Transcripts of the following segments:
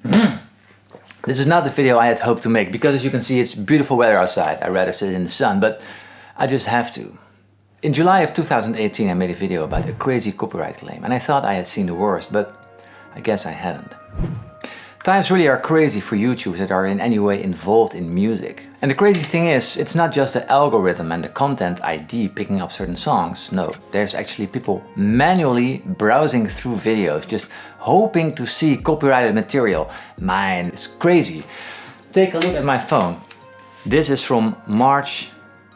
This is not the video I had hoped to make because, as you can see, it's beautiful weather outside. I'd rather sit in the sun, but I just have to. In July of 2018 I made a video about a crazy copyright claim and I thought I had seen the worst, but I guess I hadn't. Times really are crazy for YouTubers that are in any way involved in music. And the crazy thing is, it's not just the algorithm and the content ID picking up certain songs. No, there's actually people manually browsing through videos, just hoping to see copyrighted material. Man, it's crazy. Take a look at my phone. This is from March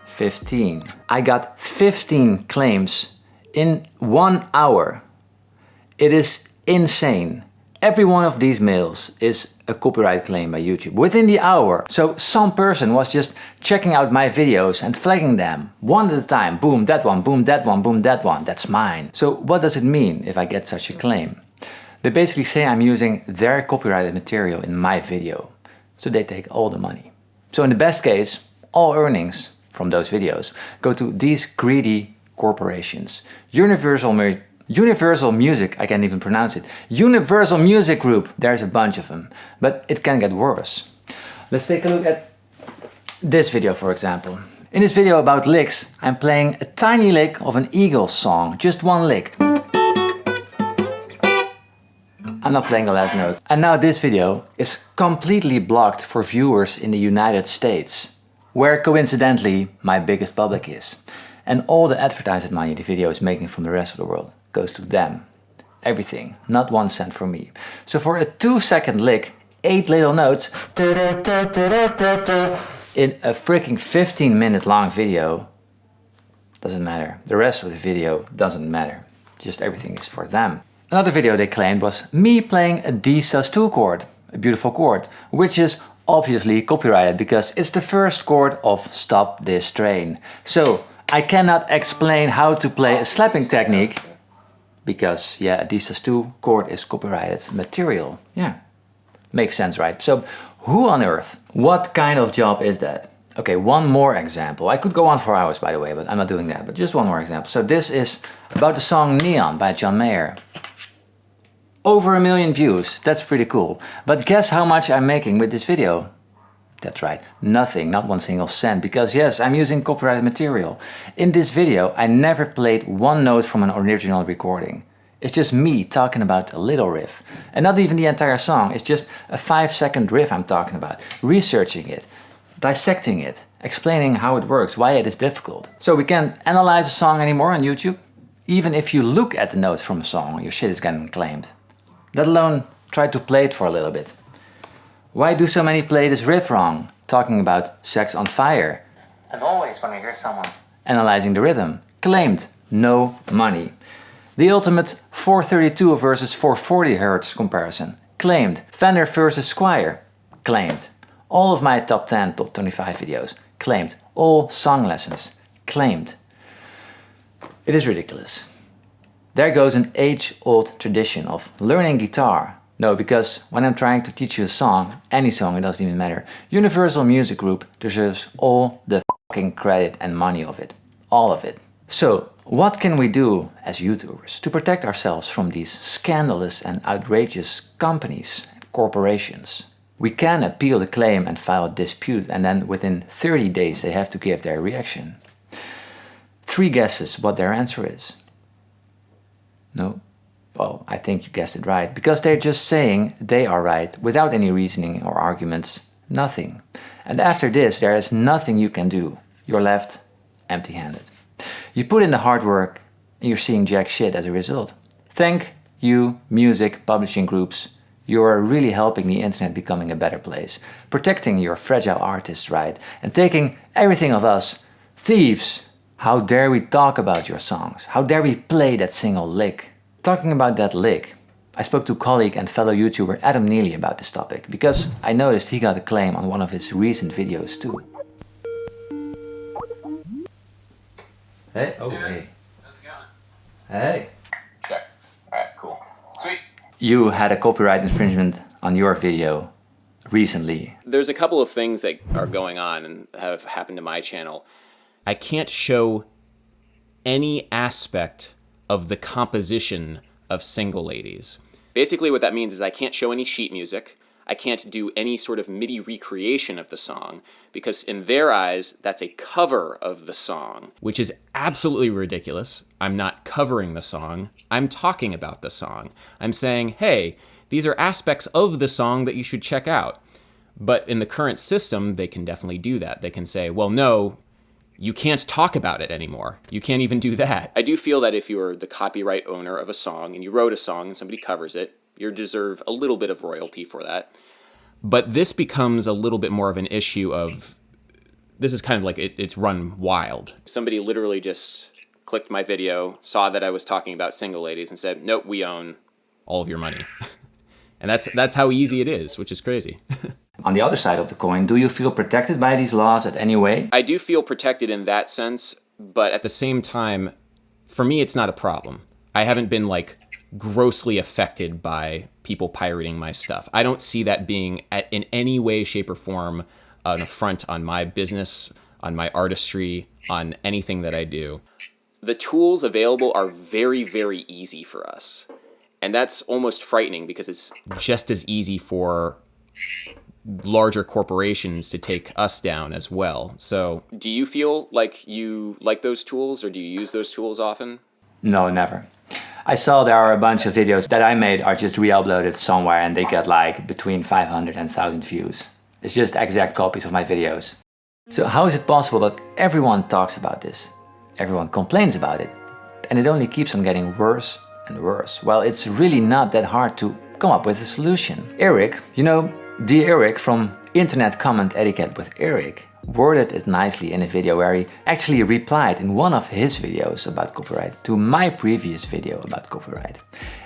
15. I got 15 claims in 1 hour. It is insane. Every one of these mails is a copyright claim by YouTube within the hour. So some person was just checking out my videos and flagging them one at a time. Boom, that one, boom, that one, boom, that one. That's mine. So what does it mean if I get such a claim? They basically say I'm using their copyrighted material in my video. So they take all the money. So in the best case, all earnings from those videos go to these greedy corporations. Universal Music, I can't even pronounce it. Universal Music Group, there's a bunch of them. But it can get worse. Let's take a look at this video, for example. In this video about licks, I'm playing a tiny lick of an Eagles song. Just one lick. I'm not playing the last note. And now this video is completely blocked for viewers in the United States, where coincidentally my biggest public is. And all the advertising money the video is making from the rest of the world goes to them. Everything, not 1 cent for me. So for a 2-second lick, 8 little notes, in a freaking 15-minute long video, doesn't matter. The rest of the video doesn't matter. Just everything is for them. Another video they claimed was me playing a D sus2 chord, a beautiful chord, which is obviously copyrighted because it's the first chord of Stop This Train. So I cannot explain how to play a slapping technique because, yeah, a D sus2 chord is copyrighted material. Yeah, makes sense, right? So who on earth, what kind of job is that? Okay, one more example. I could go on for hours, by the way, but I'm not doing that. But just one more example. So this is about the song Neon by John Mayer. Over 1 million views, that's pretty cool. But guess how much I'm making with this video? That's right, nothing, not 1 single cent, because yes, I'm using copyrighted material. In this video, I never played one note from an original recording. It's just me talking about a little riff. And not even the entire song, it's just a 5-second riff I'm talking about. Researching it, dissecting it, explaining how it works, why it is difficult. So we can't analyze a song anymore on YouTube. Even if you look at the notes from a song, your shit is getting claimed. Let alone try to play it for a little bit. Why do so many play this riff wrong, talking about sex on fire? And always when I hear someone analyzing the rhythm, claimed no money. The ultimate 432 versus 440 Hz comparison, claimed. Fender versus Squier, claimed. All of my top 10, top 25 videos, claimed. All song lessons, claimed. It is ridiculous. There goes an age-old tradition of learning guitar. No, because when I'm trying to teach you a song, any song, it doesn't even matter, Universal Music Group deserves all the fucking credit and money of it. All of it. So, what can we do as YouTubers to protect ourselves from these scandalous and outrageous companies and corporations? We can appeal the claim and file a dispute, and then within 30 days they have to give their reaction. 3 guesses what their answer is. No? Well, I think you guessed it right, because they're just saying they are right without any reasoning or arguments, nothing. And after this, there is nothing you can do. You're left empty-handed. You put in the hard work and you're seeing jack shit as a result. Thank you, music publishing groups. You are really helping the internet becoming a better place, protecting your fragile artist's right, and taking everything of us, thieves. How dare we talk about your songs? How dare we play that single lick? Talking about that lick, I spoke to colleague and fellow YouTuber Adam NEELY about this topic, because I noticed he got a claim on one of his recent videos too. Hey, oh hey. How's it going? Hey. Check. Alright, cool. Sweet. You had a copyright infringement on your video recently. There's a couple of things that are going on and have happened to my channel. I can't show any aspect of the composition of Single Ladies. Basically what that means is I can't show any sheet music. I can't do any sort of MIDI recreation of the song because in their eyes, that's a cover of the song, which is absolutely ridiculous. I'm not covering the song. I'm talking about the song. I'm saying, hey, these are aspects of the song that you should check out. But in the current system, they can definitely do that. They can say, well, no, you can't talk about it anymore. You can't even do that. I do feel that if you are the copyright owner of a song and you wrote a song and somebody covers it, you deserve a little bit of royalty for that. But this becomes a little bit more of an issue of, this is kind of like it's run wild. Somebody literally just clicked my video, saw that I was talking about single ladies and said, nope, we own all of your money. And that's how easy it is, which is crazy. On the other side of the coin, do you feel protected by these laws in any way? I do feel protected in that sense, but at the same time, for me, it's not a problem. I haven't been like grossly affected by people pirating my stuff. I don't see that being in any way, shape, or form an affront on my business, on my artistry, on anything that I do. The tools available are very, very easy for us. And that's almost frightening because it's just as easy for larger corporations to take us down as well. So do you feel like you like those tools or do you use those tools often? No, never. I saw there are a bunch of videos that I made are just re-uploaded somewhere and they get like between 500 and 1,000 views. It's just exact copies of my videos. So how is it possible that everyone talks about this? Everyone complains about it. And it only keeps on getting worse and worse. Well, it's really not that hard to come up with a solution. Eric, you know, the Eric from Internet Comment Etiquette with Eric, worded it nicely in a video where he actually replied in one of his videos about copyright to my previous video about copyright.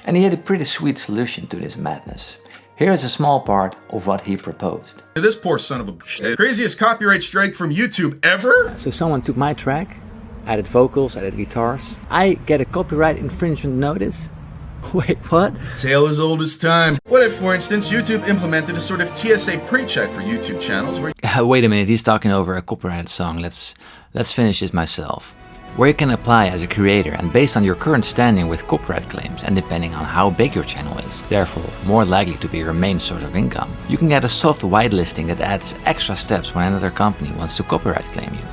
And he had a pretty sweet solution to this madness. Here's a small part of what he proposed. This poor son of a bitch. Craziest copyright strike from YouTube ever? So someone took my track, added vocals, added guitars. I get a copyright infringement notice. Wait, what? Tale as old as time. What if, for instance, YouTube implemented a sort of TSA pre-check for YouTube channels where... Wait a minute, he's talking over a copyrighted song. Let's finish this myself. Where you can apply as a creator and based on your current standing with copyright claims and depending on how big your channel is, therefore more likely to be your main source of income, you can get a soft whitelisting that adds extra steps when another company wants to copyright claim you.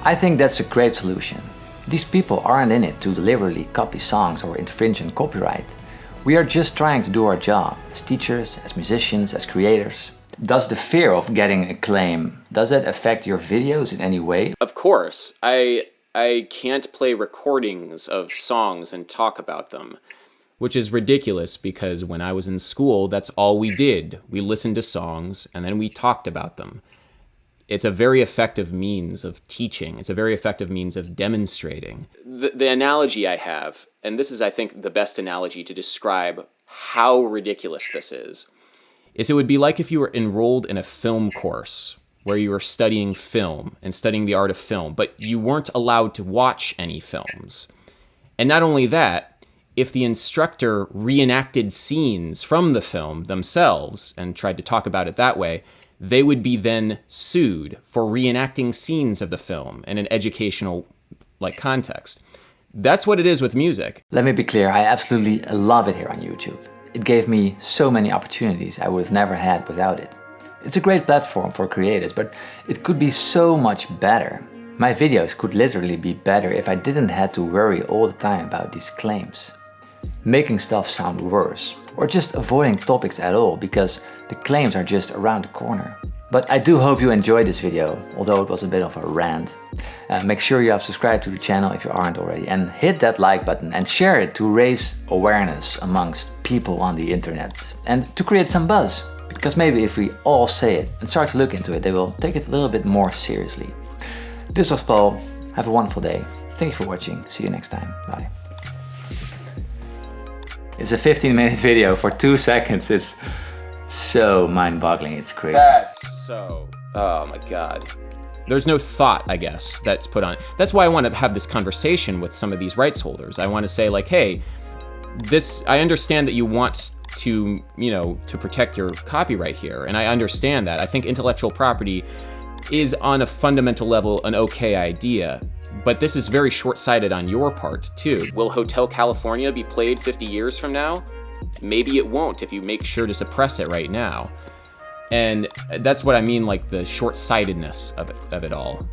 I think that's a great solution. These people aren't in it to deliberately copy songs or infringe on copyright. We are just trying to do our job as teachers, as musicians, as creators. Does the fear of getting a claim, does that affect your videos in any way? Of course. I can't play recordings of songs and talk about them. Which is ridiculous because when I was in school, that's all we did. We listened to songs and then we talked about them. It's a very effective means of teaching. It's a very effective means of demonstrating. The analogy I have, and this is, I think, the best analogy to describe how ridiculous this is it would be like if you were enrolled in a film course where you were studying film and studying the art of film, but you weren't allowed to watch any films. And not only that, if the instructor reenacted scenes from the film themselves and tried to talk about it that way, they would be then sued for reenacting scenes of the film in an educational context. That's what it is with music. Let me be clear, I absolutely love it here on YouTube. It gave me so many opportunities I would have never had without it. It's a great platform for creators, but it could be so much better. My videos could literally be better if I didn't have to worry all the time about these claims. Making stuff sound worse, or just avoiding topics at all because the claims are just around the corner. But I do hope you enjoyed this video, although it was a bit of a rant. Make sure you have subscribed to the channel if you aren't already, and hit that like button and share it to raise awareness amongst people on the internet and to create some buzz. Because maybe if we all say it and start to look into it, they will take it a little bit more seriously. This was Paul. Have a wonderful day. Thank you for watching. See you next time. Bye. It's a 15-minute video for 2 seconds. It's so mind-boggling. It's crazy. That's so... Oh my God. There's no thought, I guess, that's put on it. That's why I want to have this conversation with some of these rights holders. I want to say hey, I understand that you want to, to protect your copyright here. And I understand that. I think intellectual property is on a fundamental level an okay idea. But this is very short-sighted on your part, too. Will Hotel California be played 50 years from now? Maybe it won't if you make sure to suppress it right now. And that's what I mean, like the short-sightedness of it all.